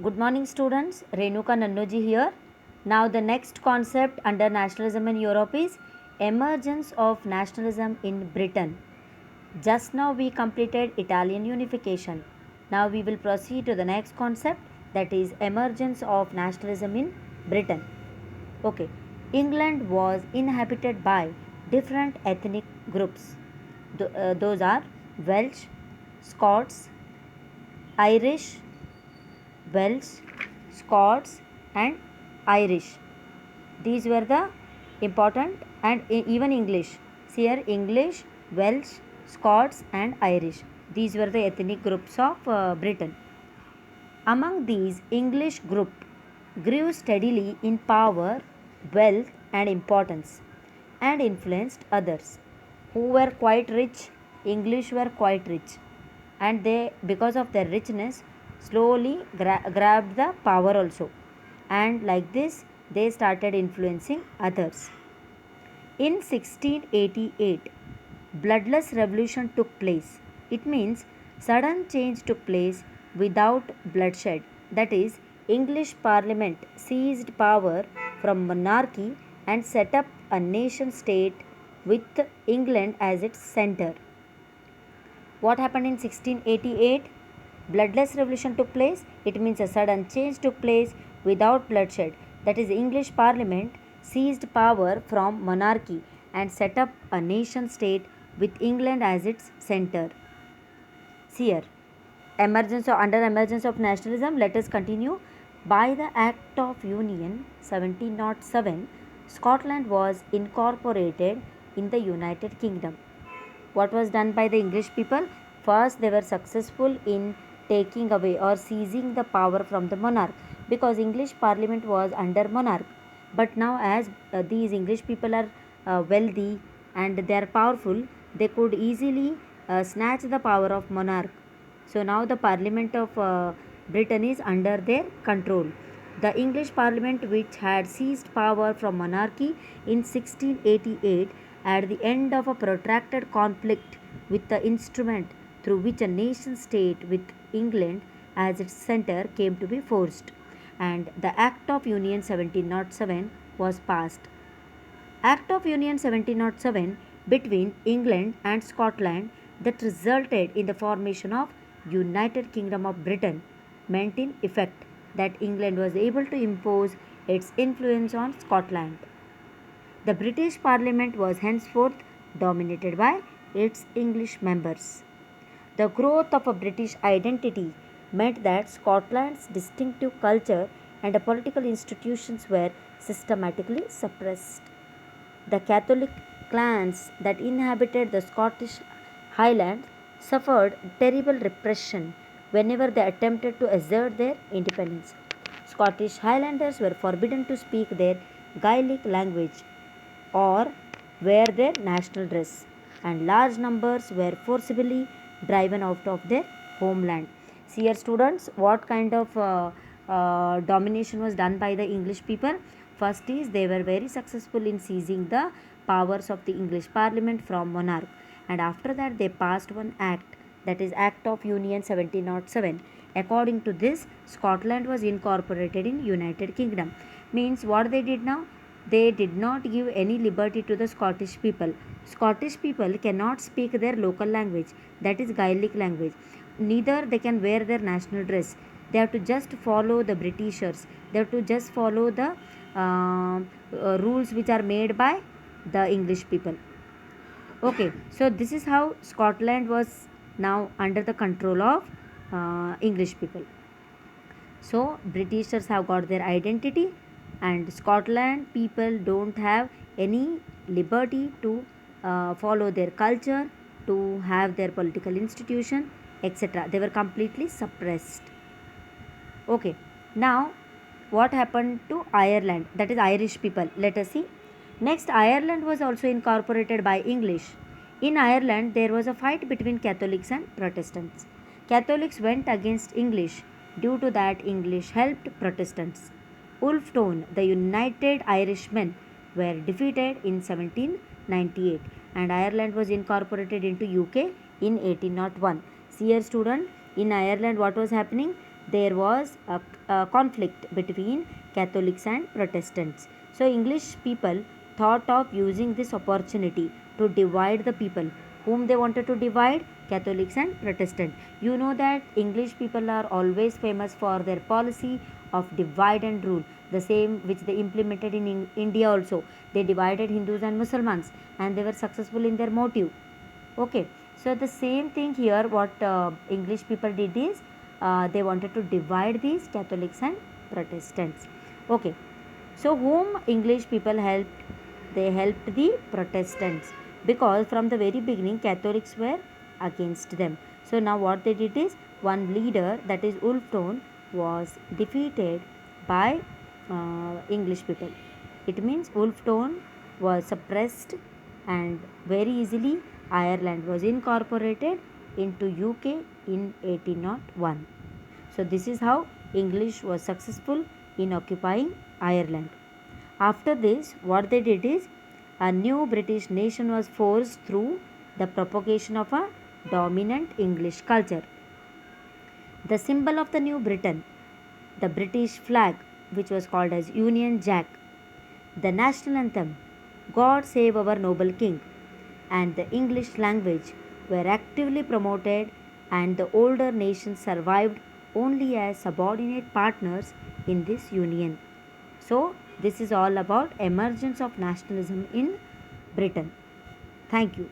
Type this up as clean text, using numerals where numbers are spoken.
Good morning students, Renuka Nannoji here. Now the next concept under nationalism in Europe is emergence of nationalism in Britain. Just now we completed Italian unification. Now we will proceed to the next concept, that is emergence of nationalism in Britain. Okay, England was inhabited by different ethnic groups. Those are Welsh, Scots, Irish, Welsh, Scots, and Irish. These were the important, and even English. See here, English, Welsh, Scots, and Irish. These were the ethnic groups of Britain. Among these, English group grew steadily in power, wealth, and importance, and influenced others who were quite rich. English were quite rich, and they, because of their richness, slowly grabbed the power also, and like this they started influencing others. In 1688, bloodless revolution took place. It means sudden change took place without bloodshed. That is, English Parliament seized power from monarchy and set up a nation state with England as its center. What happened in 1688? Bloodless revolution took place. It means a sudden change took place without bloodshed. That is, English Parliament seized power from monarchy and set up a nation state with England as its center. See here, under emergence of nationalism, let us continue. By the Act of Union 1707, Scotland was incorporated in the United Kingdom. What was done by the English people? First, they were successful in taking away or seizing the power from the monarch, because English Parliament was under monarch. But now, as these English people are wealthy and they are powerful, they could easily snatch the power of monarch. So now the Parliament of Britain is under their control. The English Parliament, which had seized power from monarchy in 1688 at the end of a protracted conflict with the instrument through which a nation state with England as its center came to be forged, and the Act of Union 1707 was passed. Act of Union 1707 between England and Scotland that resulted in the formation of United Kingdom of Britain meant in effect that England was able to impose its influence on Scotland. The British Parliament was henceforth dominated by its English members. The growth of a British identity meant that Scotland's distinctive culture and political institutions were systematically suppressed. The Catholic clans that inhabited the Scottish Highlands suffered terrible repression whenever they attempted to assert their independence. Scottish Highlanders were forbidden to speak their Gaelic language or wear their national dress, and large numbers were forcibly driven out of their homeland. See here, students, what kind of domination was done by the English people? First is, they were very successful in seizing the powers of the English Parliament from monarch, and after that they passed one act, that is Act of Union 1707. According to this, Scotland was incorporated in United Kingdom. Means what they did now? They did not give any liberty to the Scottish people. Scottish people cannot speak their local language, that is Gaelic language. Neither they can wear their national dress. They have to just follow the Britishers. They have to just follow the rules which are made by the English people. Okay, so this is how Scotland was now under the control of English people. So Britishers have got their identity, and Scotland people don't have any liberty to follow their culture, to have their political institution, etc. They were completely suppressed. Okay, now what happened to Ireland, that is Irish people? Let us see. Next, Ireland was also incorporated by English. In Ireland, there was a fight between Catholics and Protestants. Catholics went against English. Due to that, English helped Protestants. Ulfstone, the United Irishmen, were defeated in 1798, and Ireland was incorporated into UK in 1801. See here, student, in Ireland what was happening? there was a conflict between Catholics and Protestants. So English people thought of using this opportunity to divide the people. Whom they wanted to divide? Catholics and Protestant. You know that English people are always famous for their policy of divide and rule. The same which they implemented in India also. They divided Hindus and Muslims, and they were successful in their motive. Okay, so the same thing here, what English people did is they wanted to divide these Catholics and Protestants. Okay, so whom English people helped? They helped the Protestants, because from the very beginning Catholics were against them. So now what they did is, one leader, that is Wolfton, was defeated by English people. It means Wolfton was suppressed, and very easily Ireland was incorporated into UK in 1801. So this is how English was successful in occupying Ireland. After this, what they did is, a new British nation was forged through the propagation of a dominant English culture. The symbol of the New Britain, the British flag, which was called as Union Jack, the national anthem, God Save Our Noble King, and the English language were actively promoted, and the older nations survived only as subordinate partners in this union. So, this is all about emergence of nationalism in Britain. Thank you.